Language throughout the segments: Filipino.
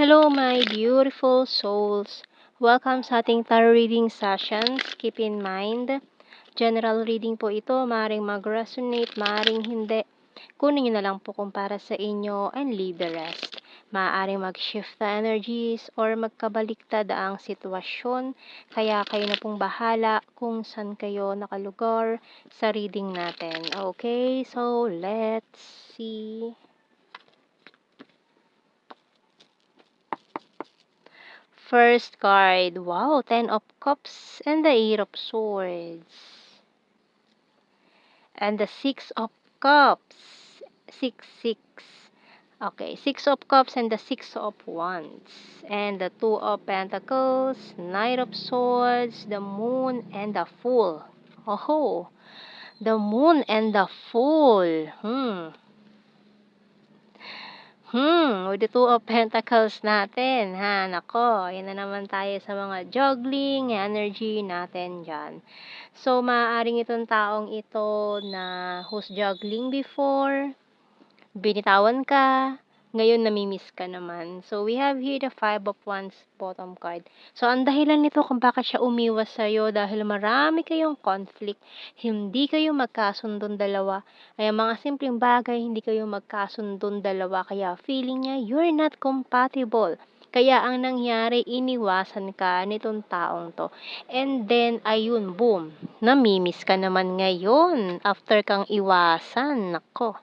Hello, my beautiful souls. Welcome sa ating tarot reading sessions. Keep in mind, general reading po ito. Maaaring mag-resonate, maaaring hindi. Kunin nyo na lang po kung para sa inyo and leave the rest. Maaaring mag-shift na energies or magkabaliktad ang sitwasyon. Kaya kayo na pong bahala kung saan kayo nakalugar sa reading natin. Okay, so let's see. First card, wow, 10 of Cups and the 8 of Swords. And the 6 of Cups. 6, 6. Okay, 6 of Cups and the 6 of Wands. And the 2 of Pentacles, Knight of Swords, the Moon, and the Fool. Oh, the Moon and the Fool. With the 2 of Pentacles natin, ha, nako, yan na naman tayo sa mga juggling energy natin dyan. So, maaaring itong taong ito na who's juggling before, binitawan ka, ngayon namimiss ka naman. So, we have here the 5 of Wands bottom card. So, ang dahilan nito kung bakit siya umiwas sa'yo dahil marami kayong conflict, hindi kayo magkasundon dalawa. Ay, mga simpleng bagay, hindi kayo magkasundon dalawa. Kaya feeling niya, you're not compatible. Kaya ang nangyari, iniwasan ka nitong taong to. And then, ayun, boom, namimiss ka naman ngayon after kang iwasan. Nako.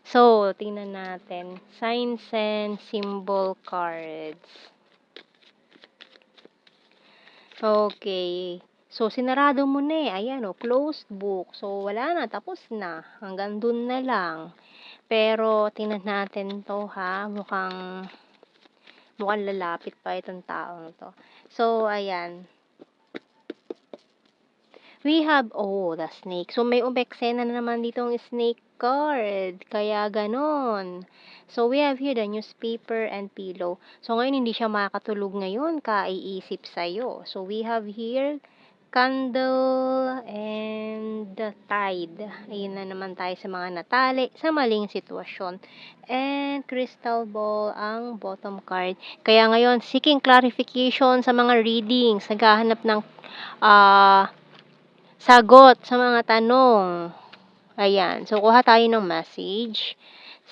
So, tingnan natin. Signs and symbol cards. Okay. So, sinarado mo na eh. Ayan o, closed book. So, wala na. Tapos na. Hanggang dun na lang. Pero, tingnan natin to ha. Mukhang lalapit pa itong taong to. So, ayan. We have, the snake. So, may umeksena na naman ditong snake card. Kaya ganon. So, we have here the newspaper and pillow. So, ngayon hindi siya makakatulog ngayon. Kaiisip sa'yo. So, we have here candle and the tide. Ayun na naman tayo sa mga natali sa maling sitwasyon. And crystal ball ang bottom card. Kaya ngayon, seeking clarification sa mga readings. Naghahanap ng sagot sa mga tanong. Ayan. So, kuha tayo ng message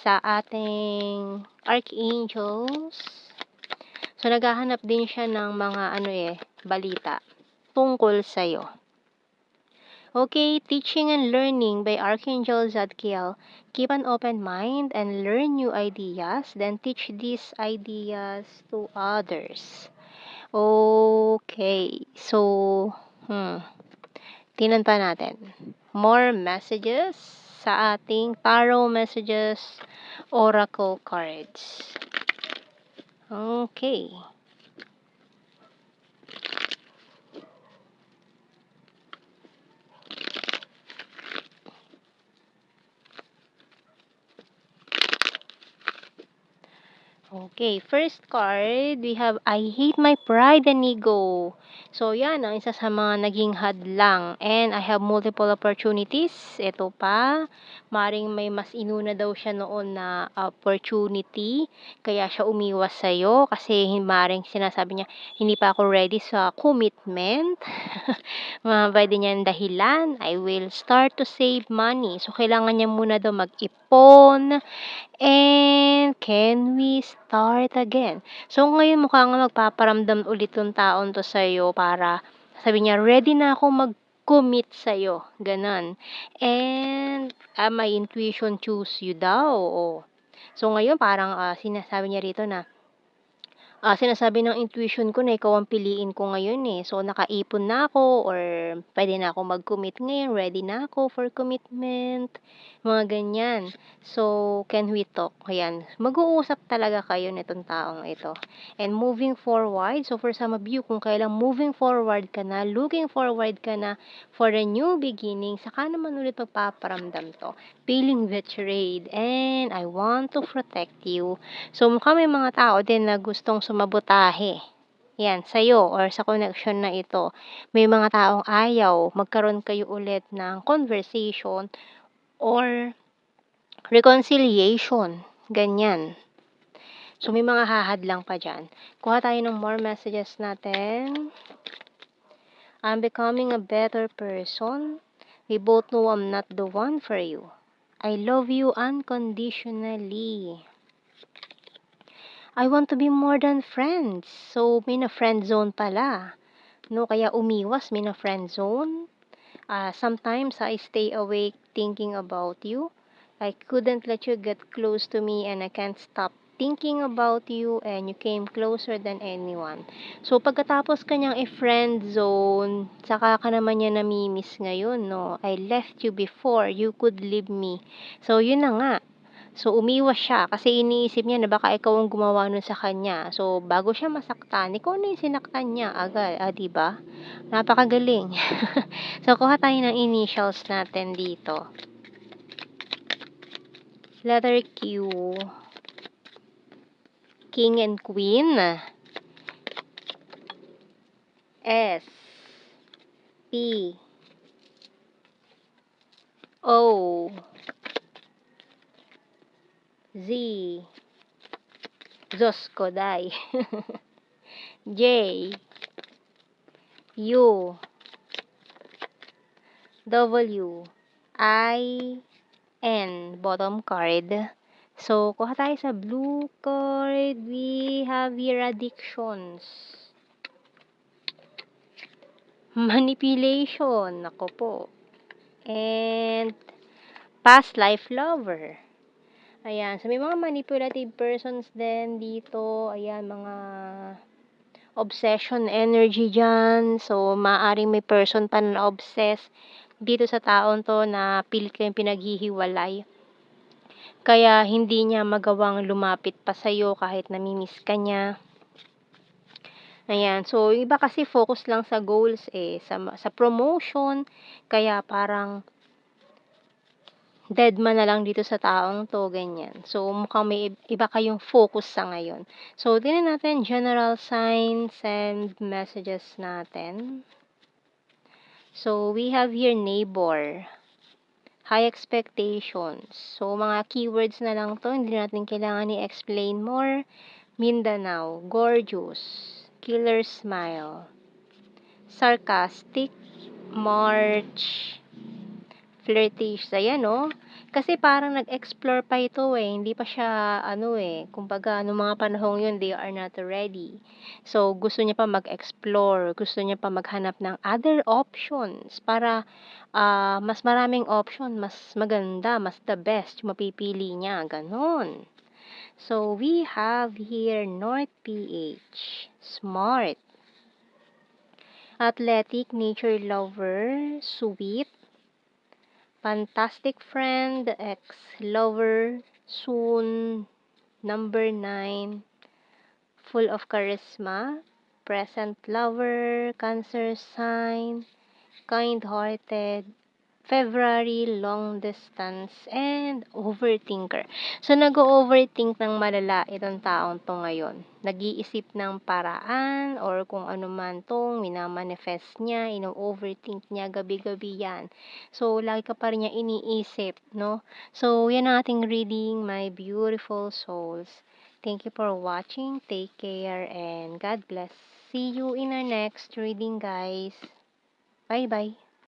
sa ating archangels. So, naghahanap din siya ng mga balita tungkol sa'yo. Okay, teaching and learning by Archangel Zadkiel. Keep an open mind and learn new ideas, then teach these ideas to others. Okay, so, tingnan pa natin. More messages sa ating tarot messages oracle cards. Okay. Okay, first card, we have I hate my pride and ego. So, yan, ang isa sa mga naging hadlang. And I have multiple opportunities. Ito pa, maring may mas inuna daw siya noon na opportunity. Kaya siya umiwas sa'yo kasi maring sinasabi niya, hindi pa ako ready sa commitment. Pwede niyan dahilan, I will start to save money. So, kailangan niya muna daw mag-ipon. And can we start again? So, ngayon mukha nga magpaparamdam ulit yung taon to sa'yo para sabi niya, ready na ako mag-commit sa'yo. Ganon. And, my intuition choose you daw. Oh. So, ngayon parang sinasabi niya rito na, sinasabi ng intuition ko na ikaw ang piliin ko ngayon eh. So, nakaipon na ako or pwede na ako mag-commit ngayon. Ready na ako for commitment. Mga ganyan. So, can we talk? Ayan. Mag-uusap talaga kayo nitong taong ito. And moving forward, so for some of you, kung kailang moving forward ka na, looking forward ka na for a new beginning, saka naman ulit magpaparamdam to. Feeling betrayed and I want to protect you. So, mukhang may mga tao din na gustong sumabotahe. Yan, sa'yo or sa connection na ito. May mga taong ayaw magkaroon kayo ulit ng conversation or reconciliation. Ganyan. So, may mga hahadlang pa dyan. Kuha tayo ng more messages natin. I'm becoming a better person. We both know I'm not the one for you. I love you unconditionally. I want to be more than friends. So, may na-friend zone pala. No, kaya umiwas, may na-friend zone. Sometimes I stay awake thinking about you. I couldn't let you get close to me and I can't stop thinking about you and you came closer than anyone. So, pagkatapos kanyang i-friend zone, saka ka naman niya namimiss ngayon, no? I left you before you could leave me. So, yun na nga. So, umiwas siya kasi iniisip niya na baka ikaw ang gumawa nun sa kanya. So, bago siya masaktan, ikaw na yung sinaktan niya agad. 'Di ba? Napakagaling. So, kuha tayo ng initials natin dito. Letter Q. King and Queen. S. P. O. Z. Zoskodai. J. U. W. I. N. Bottom card. So, kuha tayo sa blue card. We have here addictions. Manipulation. Ako po. And past life lover. Ayan. So, may mga manipulative persons din dito. Ayan, mga obsession energy dyan. So, maaaring may person pa na obsess dito sa taon to na pilit kayong pinaghihiwalay. Kaya, hindi niya magawang lumapit pa sa'yo kahit namimiss ka niya. Ayan. So, yung iba kasi focus lang sa goals sa promotion. Kaya parang dead man na lang dito sa taong to, ganyan. So, mukhang may iba kayong focus sa ngayon. So, tingnan natin general signs and messages natin. So, we have here neighbor. High expectations. So, mga keywords na lang to. Hindi natin kailangan i-explain more. Mindanao. Gorgeous. Killer smile. Sarcastic. March. Flirtatious. Ayan, no? Kasi parang nag-explore pa ito hindi pa siya kumbaga nung mga panahong yun they are not ready. So gusto niya pa mag-explore, gusto niya pa maghanap ng other options para mas maraming option, mas maganda, mas the best yung mapipili niya, ganon. So we have here North PH, smart, athletic, nature lover, sweet, fantastic friend, ex-lover, soon, number 9, full of charisma, present lover, Cancer sign, kind-hearted, February, long distance, and overthinker. So, nag-overthink ng malala itong taong to ngayon. Nag-iisip ng paraan or kung ano man tong minamanifest niya, ino-overthink niya, gabi-gabi yan. So, lagi ka pa rin niya iniisip, no? So, yan ang ating reading, my beautiful souls. Thank you for watching. Take care and God bless. See you in our next reading, guys. Bye-bye.